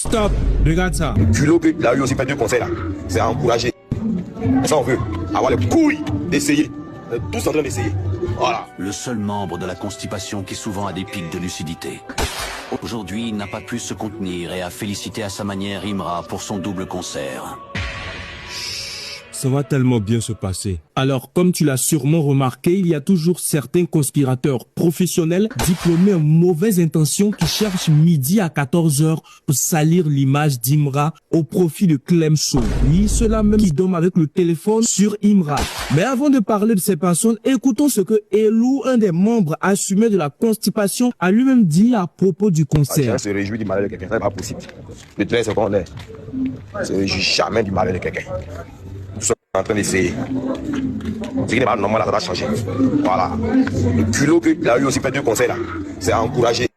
Stop, regarde ça. Le culot qu'il a eu aussi fait 2 concerts là, c'est à encourager. Et ça on veut avoir les couilles d'essayer. On est tous en train d'essayer. Voilà. Le seul membre de la constipation qui souvent a des pics de lucidité. Aujourd'hui, il n'a pas pu se contenir et a félicité à sa manière Imra pour son double concert. Ça va tellement bien se passer. Alors, comme tu l'as sûrement remarqué, il y a toujours certains conspirateurs professionnels diplômés en mauvaises intentions qui cherchent midi à 14h pour salir l'image d'Imra au profit de Clemso. Oui, ceux-là même qui dorment avec le téléphone sur Imra. Mais avant de parler de ces personnes, écoutons ce que Elou, un des membres assumés de la constipation, a lui-même dit à propos du concert. Se réjouir du malheur de quelqu'un, c'est pas possible. Le trait secondaire. Se réjouir jamais du malheur de quelqu'un. Nous sommes en train d'essayer. Ce qui n'est pas normal, ça va changer. Voilà. Le culot qu'il a eu aussi fait 2 concerts là, c'est à encourager.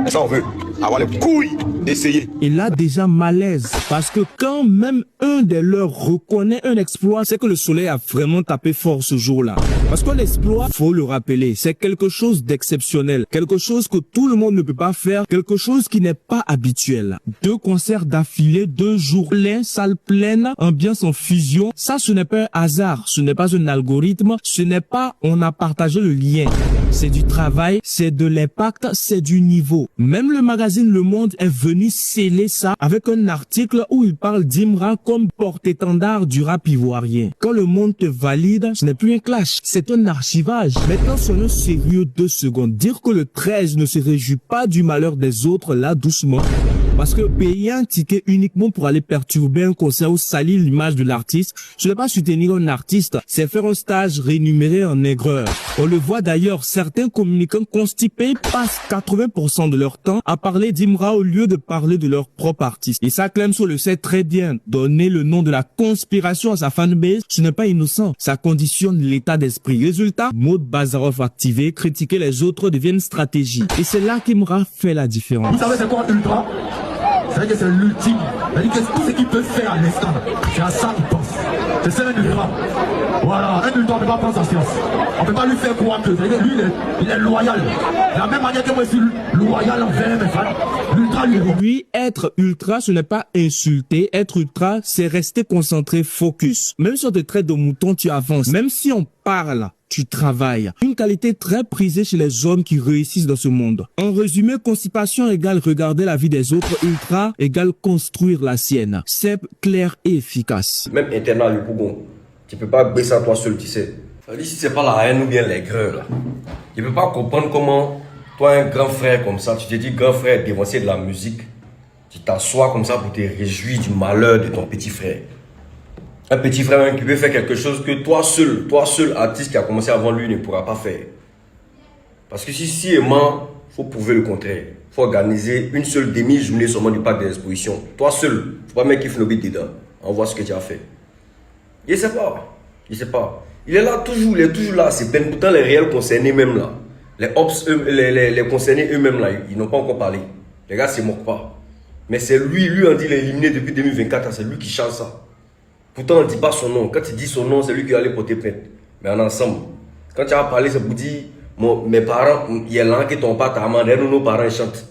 Et ça on veut avoir les couilles d'essayer. Il a déjà malaise parce que quand même un des leurs reconnaît un exploit, c'est que le soleil a vraiment tapé fort ce jour-là. Parce que l'exploit, faut le rappeler, c'est quelque chose d'exceptionnel, quelque chose que tout le monde ne peut pas faire, quelque chose qui n'est pas habituel. 2 concerts d'affilée, 2 jours pleins, salle pleine, ambiance en fusion. Ça, ce n'est pas un hasard, ce n'est pas un algorithme, ce n'est pas on a partagé le lien. C'est du travail, c'est de l'impact, c'est du niveau. Même le magazine Le Monde est venu sceller ça avec un article où il parle d'Imra comme porte-étendard du rap ivoirien. Quand Le Monde te valide, ce n'est plus un clash, c'est un archivage. Maintenant, soyons sérieux 2 secondes. Dire que le 13 ne se réjouit pas du malheur des autres, là, doucement. Parce que payer un ticket uniquement pour aller perturber un concert ou salir l'image de l'artiste, ce n'est pas soutenir un artiste, c'est faire un stage rémunéré en aigreur. On le voit d'ailleurs, certains communicants constipés passent 80% de leur temps à parler d'Imra au lieu de parler de leur propre artiste. Et ça, Clemso le sait très bien. Donner le nom de la conspiration à sa fanbase, ce n'est pas innocent. Ça conditionne l'état d'esprit. Résultat, Maud Bazarov activé, critiquer les autres devient une stratégie. Et c'est là qu'Imra fait la différence. Vous savez c'est quoi Ultra? C'est vrai que c'est l'ultime. C'est-à-dire que tout ce qu'il peut faire à l'instant, c'est à ça qu'il pense. C'est ça un ultra. Voilà, un ultra, on ne peut pas prendre sa science. On ne peut pas lui faire croire que. C'est-à-dire que lui, il est loyal. De la même manière que moi, je suis loyal envers mes fans. L'ultra, lui, être ultra, ce n'est pas insulter. Être ultra, c'est rester concentré, focus. Même si on te traite de mouton, tu avances. Même si on parle, tu travailles. Une qualité très prisée chez les hommes qui réussissent dans ce monde. En résumé, constipation égale regarder la vie des autres, ultra égale construire la sienne. C'est clair et efficace. Même internat, le Pougon, tu peux pas baisser à toi seul, tu sais. Ça dit si c'est pas la haine ou bien l'aigreur, là. Tu peux pas comprendre comment, toi, un grand frère comme ça, tu te dis grand frère dévancé de la musique, tu t'assois comme ça pour te réjouir du malheur de ton petit frère. Un petit frère même qui peut faire quelque chose que toi seul artiste qui a commencé avant lui ne pourra pas faire. Parce que si est mort, il faut prouver le contraire. Il faut organiser une seule demi-journée seulement du parc des expositions. Toi seul, il ne faut pas mettre qui fait dedans. On voit ce que tu as fait. Il ne sait pas. Il sait pas. Il est là toujours, il est toujours là. C'est bien pourtant les réels concernés même là. Les concernés eux-mêmes là, ils n'ont pas encore parlé. Les gars ne se moquent pas. Mais c'est lui on dit il est éliminé depuis 2024, c'est lui qui change ça. Pourtant, on ne dit pas son nom. Quand tu dis son nom, c'est lui qui va aller porter plainte. Mais en ensemble. Quand tu as parlé, c'est pour dire mes parents, il y a l'un qui ne tombe pas ta main. Nos parents ils chantent.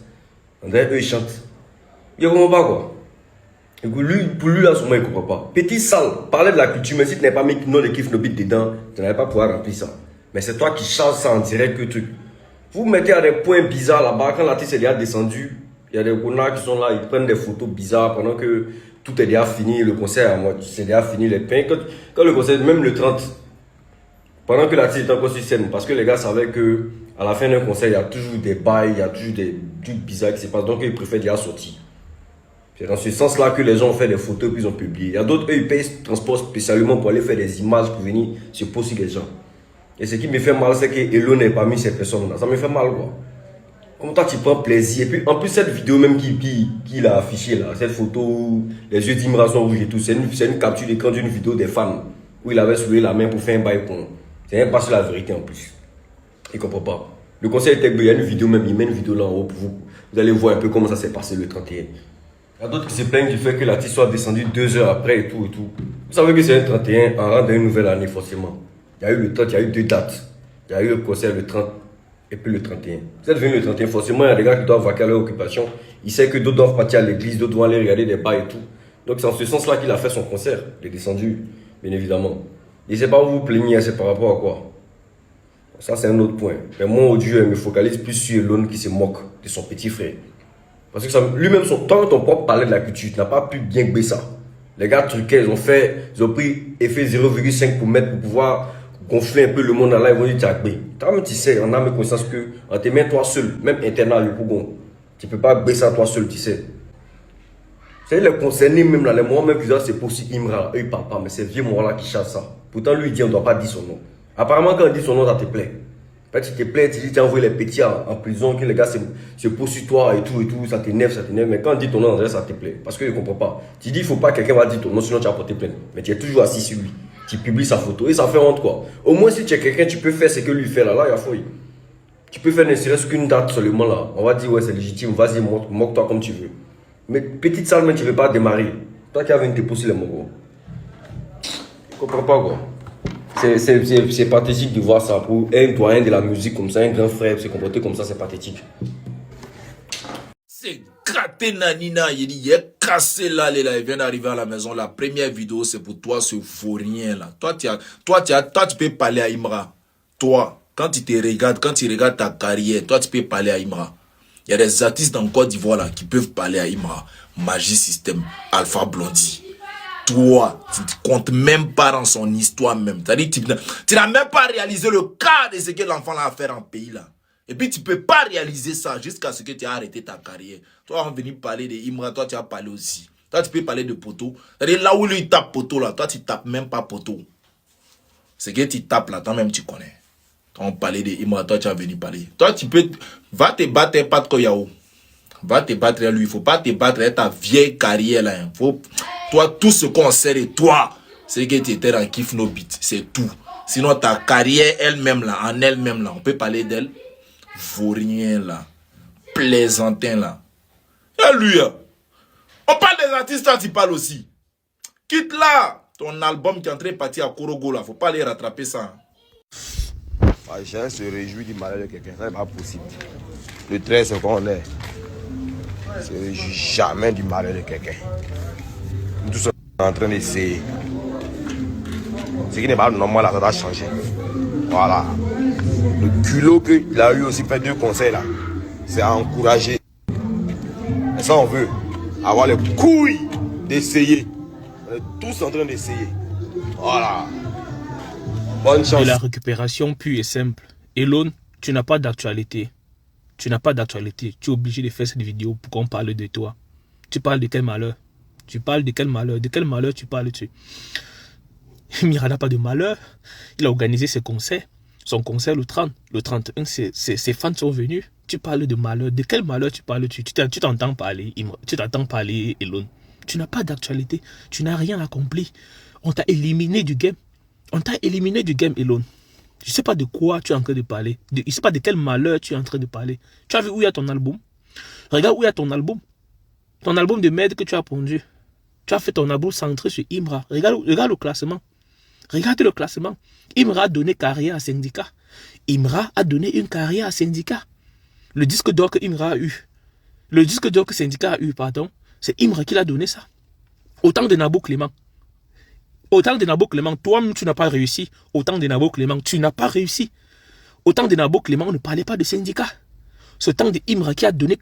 Eux ils chantent. Il ne comprend pas quoi. Et pour lui, là, sûrement, il ne comprend pas. Petit sale, parler de la culture, mais si tu n'as pas mis nom de Kif Nobit dedans, tu n'allais pas pouvoir remplir ça. Mais c'est toi qui changes ça en direct que truc. Vous mettez à des points bizarres là-bas. Quand l'artiste est déjà descendu, il y a des connards qui sont là, ils prennent des photos bizarres pendant que tout est déjà fini, le concert, c'est déjà fini, les pains. Quand le concert, même le 30, pendant que l'artiste est encore sur scène, parce que les gars savaient que à la fin d'un concert, il y a toujours des bails, il y a toujours des trucs bizarres qui se passent, donc ils préfèrent déjà sortir. C'est dans ce sens-là que les gens ont fait des photos puis ils ont publié. Il y a d'autres, eux, ils payent ce transport spécialement pour aller faire des images pour venir se poser les gens. Et ce qui me fait mal, c'est que Elo n'est pas mis ces personnes-là. Ça me fait mal, quoi. Comme toi, tu prends plaisir. Et puis, en plus, cette vidéo même qu'il a affichée, là, cette photo, les yeux d'Imra sont rouges et tout, c'est une capture d'écran d'une vidéo des fans où il avait soulevé la main pour faire un bail. C'est un pas sur la vérité en plus. Il ne comprend pas. Le conseil était il y a une vidéo même, il met une vidéo là en haut pour vous. Vous allez voir un peu comment ça s'est passé le 31. Il y a d'autres qui se plaignent du fait que l'artiste soit descendu 2 heures après et tout et tout. Vous savez que c'est un 31 en rang d'une nouvelle année forcément. Il y a eu le 30, il y a eu 2 dates. Il y a eu le concert le 30 et puis le 31. Vous êtes venu le 31, forcément il y a des gars qui doivent vaquer à leur occupation. Il sait que d'autres doivent partir à l'église, d'autres vont aller regarder des bars et tout. Donc c'est en ce sens-là qu'il a fait son concert. Il est descendu, bien évidemment. Et c'est pas où vous plaignez, c'est par rapport à quoi? Ça, c'est un autre point. Mais moi, au Dieu, je me focalise plus sur Elon qui se moque de son petit frère. Parce que lui-même, tant ton propre parlait de la culture, tu n'as pas pu bien gagner ça. Les gars truqués, ils ont pris effet 0,5 pour mettre pour pouvoir gonfler un peu le monde en live. Ils vont dire, toi-même, tu sais, on a même conscience que, en tes mains, toi seul, même internat, le pougon, tu ne peux pas gagner ça toi seul, tu sais. C'est les concernés, même là, les moments même plus c'est possible, Imra, eux, ils parlent pas, mais c'est vieux moi là qui chasse ça. Pourtant, lui, il dit, on ne doit pas dire son nom. Apparemment, quand on dit son nom, ça te plaît. En fait, tu te plais, tu dis, tu as envoyé les petits en prison, que les gars se posent sur toi et tout, ça t'énerve. Mais quand on dit ton nom, ça te plaît. Parce que je ne comprends pas. Tu dis, il ne faut pas que quelqu'un va dire ton nom, sinon tu vas porter plainte. Mais tu es toujours assis sur lui. Tu publies sa photo et ça fait honte, quoi. Au moins, si tu es quelqu'un, tu peux faire ce que lui fait là, il y a fouille. Tu peux faire ne serait-ce qu'une date seulement là. On va dire, ouais, c'est légitime, vas-y, moque-toi comme tu veux. Mais petite salle, mais tu ne veux pas démarrer. Toi qui as venu te pousser les mots. Je ne comprends pas, quoi. C'est pathétique de voir ça. Pour un doyen de la musique comme ça, un grand frère se comporter comme ça, c'est pathétique. C'est gratté Nanina, il est cassé là, il vient d'arriver à la maison. La première vidéo, c'est pour toi, ce vaurien là. Toi, tu peux parler à Imra. Toi, quand tu regardes ta carrière, toi, tu peux parler à Imra. Il y a des artistes dans Côte d'Ivoire là qui peuvent parler à Imra. Magie System, Alpha Blondie. Toi, tu ne comptes même pas dans son histoire même. C'est-à-dire, tu n'as même pas réalisé le cas de ce que l'enfant a à faire en pays là. Et puis, tu ne peux pas réaliser ça jusqu'à ce que tu aies arrêté ta carrière. Toi, on venu parler de Imra, toi, tu as parlé aussi. Toi, tu peux parler de Poto. C'est-à-dire, là où lui, il tape Poto là, toi, tu ne tapes même pas Poto. Ce que tu tapes là, toi-même, tu connais. Toi, on parlait de Imra, toi, tu as venu parler. Toi, tu peux... Va te battre, pas de Koyao. Va te battre à lui. Il ne faut pas te battre à ta vieille carrière là. Faut... Toi, tout ce qu'on sait de toi, c'est que tu étais dans Kiff No Beat. C'est tout. Sinon, ta carrière elle-même là, en elle-même là, on peut parler d'elle. Vaurien là. Plaisantin là. Et lui, on parle des artistes, toi tu parles aussi. Quitte là. Ton album qui est en train de partir à Korogo là. Faut pas aller rattraper ça. Chacun se réjouit du malheur de quelqu'un. Ça n'est pas possible. Le trait, c'est qu'on est. Ne se réjouit jamais du malheur de quelqu'un. Nous tous sommes en train d'essayer. Ce qui n'est pas normal, là, ça doit changer. Voilà. Le culot qu'il a eu aussi fait 2 concerts là, c'est à encourager. Et ça, on veut avoir les couilles d'essayer. On est tous en train d'essayer. Voilà. Bonne chance. De la récupération pure et simple. Elon, tu n'as pas d'actualité. Tu n'as pas d'actualité. Tu es obligé de faire cette vidéo pour qu'on parle de toi. Tu parles de quel malheur? Tu parles de quel malheur? De quel malheur tu parles-tu? Mira n'a pas de malheur. Il a organisé ses concerts. Son concert le 30. Le 31, ses fans sont venus. Tu parles de malheur. De quel malheur tu parles-tu? Tu t'entends parler, tu t'entends parler, Elon. Tu n'as pas d'actualité. Tu n'as rien accompli. On t'a éliminé du game. On t'a éliminé du game, Elon. Je ne sais pas de quoi tu es en train de parler. Je ne sais pas de quel malheur tu es en train de parler. Tu as vu où il y a ton album? Regarde où il y a ton album. Ton album de merde que tu as pondu. Tu as fait ton album centré sur Imra. Regarde le classement. Regarde le classement. Imra a donné carrière à Syndicat. Imra a donné une carrière à Syndicat. Le disque d'or que Imra a eu. Le disque d'or que Syndicat a eu, pardon. C'est Imra qui l'a donné ça. Autant de Nabo Clément. Autant de Nabo Clément, toi-même tu n'as pas réussi. Autant de Nabo Clément, tu n'as pas réussi. Autant de Nabo Clément, on ne parlait pas de Syndicat. Ce temps de Imra qui a donné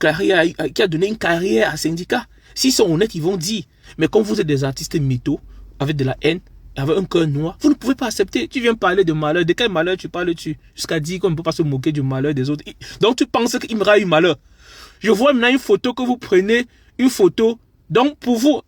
une carrière à Syndicat. S'ils sont honnêtes, ils vont dire. Mais quand vous êtes des artistes mythos, avec de la haine, avec un cœur noir, vous ne pouvez pas accepter. Tu viens parler de malheur. De quel malheur tu parles-tu? Jusqu'à dire qu'on ne peut pas se moquer du malheur des autres. Donc tu penses qu'Imra a eu malheur. Je vois maintenant une photo que vous prenez, une photo. Donc pour vous,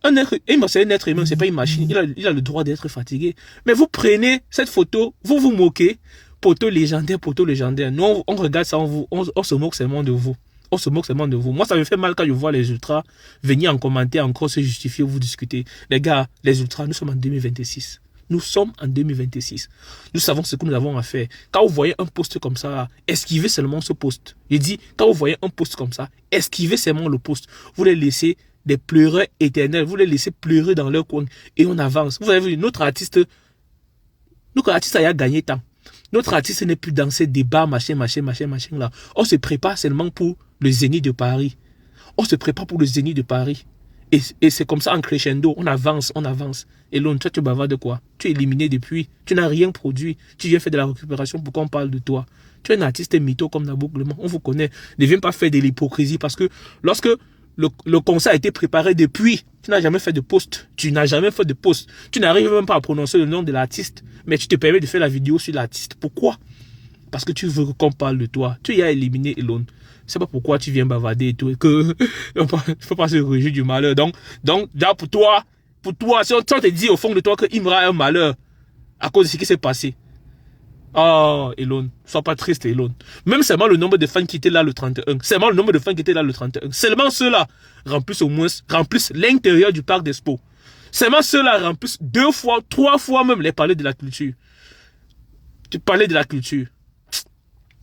c'est un être humain, c'est pas une machine. Il a le droit d'être fatigué. Mais vous prenez cette photo, vous vous moquez. Poteau légendaire, poteau légendaire. Nous, on regarde ça, on se moque seulement de vous. On se moque seulement de vous. Moi, ça me fait mal quand je vois les ultras venir en commentaire, encore se justifier, vous discuter. Les gars, les ultras, nous sommes en 2026. Nous sommes en 2026. Nous savons ce que nous avons à faire. Quand vous voyez un post comme ça, esquivez seulement ce post. Je dis, quand vous voyez un post comme ça, esquivez seulement le post. Vous les laissez des pleureurs éternels. Vous les laissez pleurer dans leur coin. Et on avance. Vous avez vu, notre artiste a gagné temps. Notre artiste n'est plus dans ces débats, machin là. On se prépare seulement pour le Zénith de Paris. On se prépare pour le Zénith de Paris. Et c'est comme ça en crescendo, on avance, on avance. Et l'autre, toi, tu bavardes de quoi? Tu es éliminé depuis, tu n'as rien produit. Tu viens faire de la récupération pour qu'on parle de toi. Tu es un artiste mytho comme Nabou Clément, on vous connaît. Ne viens pas faire de l'hypocrisie parce que lorsque le concert a été préparé depuis, tu n'as jamais fait de post. Tu n'as jamais fait de post. Tu n'arrives même pas à prononcer le nom de l'artiste, mais tu te permets de faire la vidéo sur l'artiste. Pourquoi? Parce que tu veux qu'on parle de toi. Tu y as éliminé Elon. C'est pas pourquoi tu viens bavarder et tout. Que il faut pas se réjouir du malheur. Donc, là, pour toi, si on te dit au fond de toi que Imra a un malheur à cause de ce qui s'est passé. Oh, Elon, sois pas triste, Elon. Même seulement le nombre de fans qui étaient là le 31. Seulement le nombre de fans qui étaient là le 31. Seulement ceux-là remplissent l'intérieur du parc d'Expo. Seulement ceux-là remplissent 2 fois, 3 fois même les palais de la culture. Tu parlais de la culture.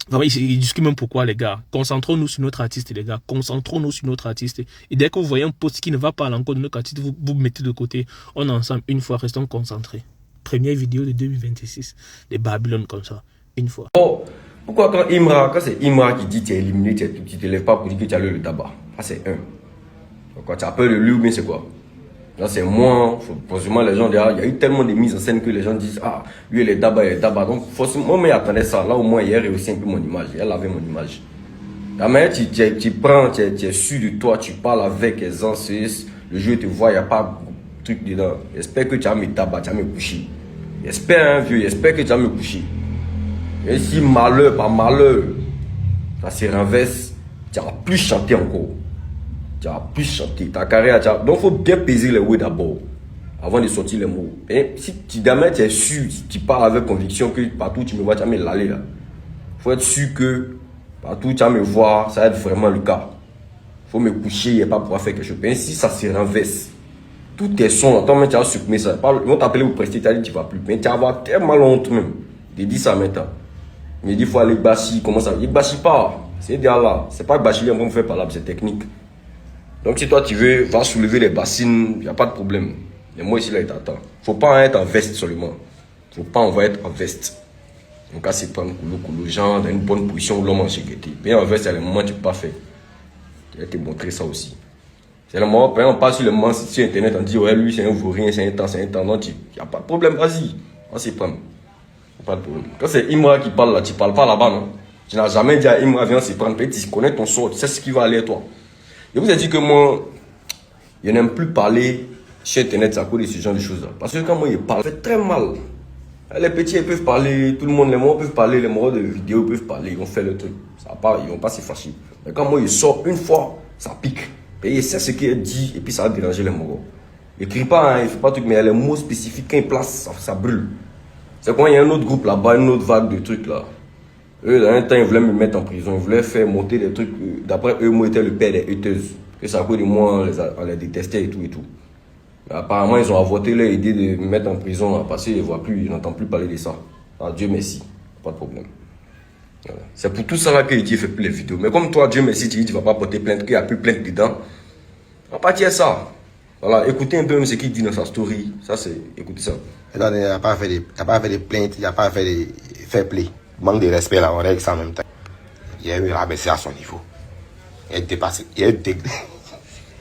Vraiment, il discute même pourquoi, les gars. Concentrons-nous sur notre artiste, les gars. Concentrons-nous sur notre artiste. Et dès que vous voyez un post qui ne va pas à l'encontre de notre artiste, vous mettez de côté. On est ensemble une fois, restons concentrés. Première vidéo de 2026. Les Babylone comme ça. Une fois. Oh, pourquoi quand c'est Imra qui dit tu es éliminé, tu ne te lèves pas pour dire que tu as le tabac? Ah, c'est un. Quand tu as peur de lui, mais c'est quoi? Là, c'est moi. Forcément, les gens, il y a eu tellement de mises en scène que les gens disent ah, lui, il est tabac. Donc, forcément, moi, j'attendais ça. Là, au moins, hier, il réussi un peu mon image. Elle avait mon image. La manière, tu prends, tu es sûr de toi, tu parles avec les ancêtres, le jeu te voit, il n'y a pas de truc dedans. J'espère que tu as mis tabac, tu as mis couché. J'espère, hein, vieux, j'espère que tu as mis couché. Et si malheur, par malheur, ça se renverse, tu vas plus chanter encore. Tu vas plus chanter. Ta carrière, donc il faut bien peser les mots d'abord, avant de sortir les mots. Et si demain tu es sûr, si tu parles avec conviction que partout tu me vois, tu vas me l'aller là. Il faut être sûr que partout tu vas me voir, ça va être vraiment le cas. Il faut me coucher et pas pouvoir faire quelque chose. Et si ça se renverse, tous tes sons, toi-même tu vas supprimer ça. Ils vont t'appeler au prester, tu vas dire tu ne vas plus. Mais tu vas avoir tellement honte même. Je dis ça maintenant. Mais il faut aller bâcher, comment ça? Il ne bâche pas. C'est déjà là. C'est pas bâcher, on va me faire par là, c'est technique. Donc si toi tu veux, va soulever les bassines, il n'y a pas de problème. Mais moi ici là, il t'attend. Il ne faut pas être en veste seulement. Il ne faut pas on va être en veste. Donc là c'est prendre coulo, genre dans une bonne position où l'homme en sécurité. Mais en veste, il y a les moments où tu ne peux pas faire. Je vais te montrer ça aussi. C'est le moment, par exemple, on passe sur le moment sur internet, on dit ouais lui c'est un vaurien, c'est un temps, non, il n'y a pas de problème, vas-y. On s'y prend. Pas de problème. Quand c'est Imra qui parle là, tu ne parles pas là-bas, non? Tu n'as jamais dit à Imra viens s'y prendre, tu connais ton sort, tu sais ce qui va aller à toi. Je vous ai dit que moi, je n'aime plus parler sur internet à cause de ce genre de choses-là. Parce que quand moi je parle, ça fait très mal. Les petits ils peuvent parler, tout le monde, les morts peuvent parler, les morts de vidéos peuvent parler, ils vont faire le truc. Ça va pas, ils vont pas se fâcher. Mais quand moi je sors une fois, ça pique. Et il sait ce qu'il dit et puis ça va déranger les morts. Il ne crie pas, hein, il ne fait pas de truc, mais il y a les mots spécifiques quand il place, ça brûle. C'est quand il y a un autre groupe là-bas, une autre vague de trucs là. Eux, dans un temps, ils voulaient me mettre en prison, ils voulaient faire monter des trucs. D'après eux, moi, j'étais le père des hateuses. Que ça à cause de moi, on les détestait et tout et tout. Mais apparemment, ils ont avorté leur idée de me mettre en prison parce qu'ils ne voient plus, ils n'entendent plus parler de ça. Alors, Dieu merci, pas de problème. Voilà. C'est pour tout ça là que Dieu fait plus les vidéos. Mais comme toi, Dieu merci, tu dis tu ne vas pas porter plainte, qu'il n'y a plus plainte dedans. On va partir ça. Voilà, écoutez un peu ce qu'il dit dans sa story. Ça, c'est. Écoutez ça. Il n'a pas fait de plainte, il n'a pas fait de fair play. Manque de respect là, on règle ça en même temps. Il a eu rabaissé à son niveau. Il a dépassé.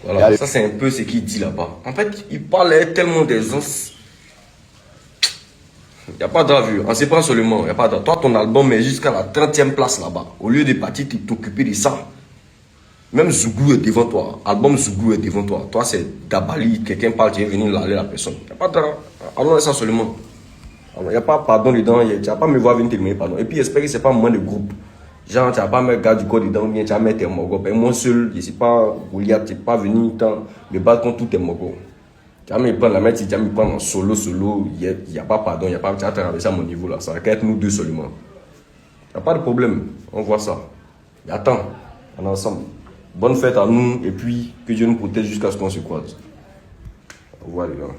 Voilà, ça c'est un peu ce qu'il dit là-bas. En fait, il parlait tellement des os. Il n'y a pas d'aveu, on se prend seulement. Il n'y a pas d'aveu. Toi, ton album est jusqu'à la 30e place là-bas. Au lieu de partir t'occuper de ça. Même Zougou est devant toi. Album Zougou est devant toi. Toi, c'est Dabali. Quelqu'un parle, tu es venu l'aller la personne. Il n'y a pas d'aveu. Allons ça seulement. Il n'y a pas pardon dedans. Tu ne vas pas me voir venir te demander pardon. Et puis, j'espère que ce n'est pas un moment de groupe. Genre, tu n'as pas mettre gars du corps dedans, bien tu vas mettre tes mogos. Et moi seul, je ne suis pas Goliath, tu n'es pas venu me battre contre tous tes mogos. Tu vas me prendre la main, tu vas me prendre en solo, il n'y a pas pardon, il n'y a pas, tu vas traverser à mon niveau là. Ça va être nous deux seulement. Il n'y a pas de problème, on voit ça. Et attends, on est ensemble. Bonne fête à nous et puis que Dieu nous protège jusqu'à ce qu'on se croise. Au revoir les gars.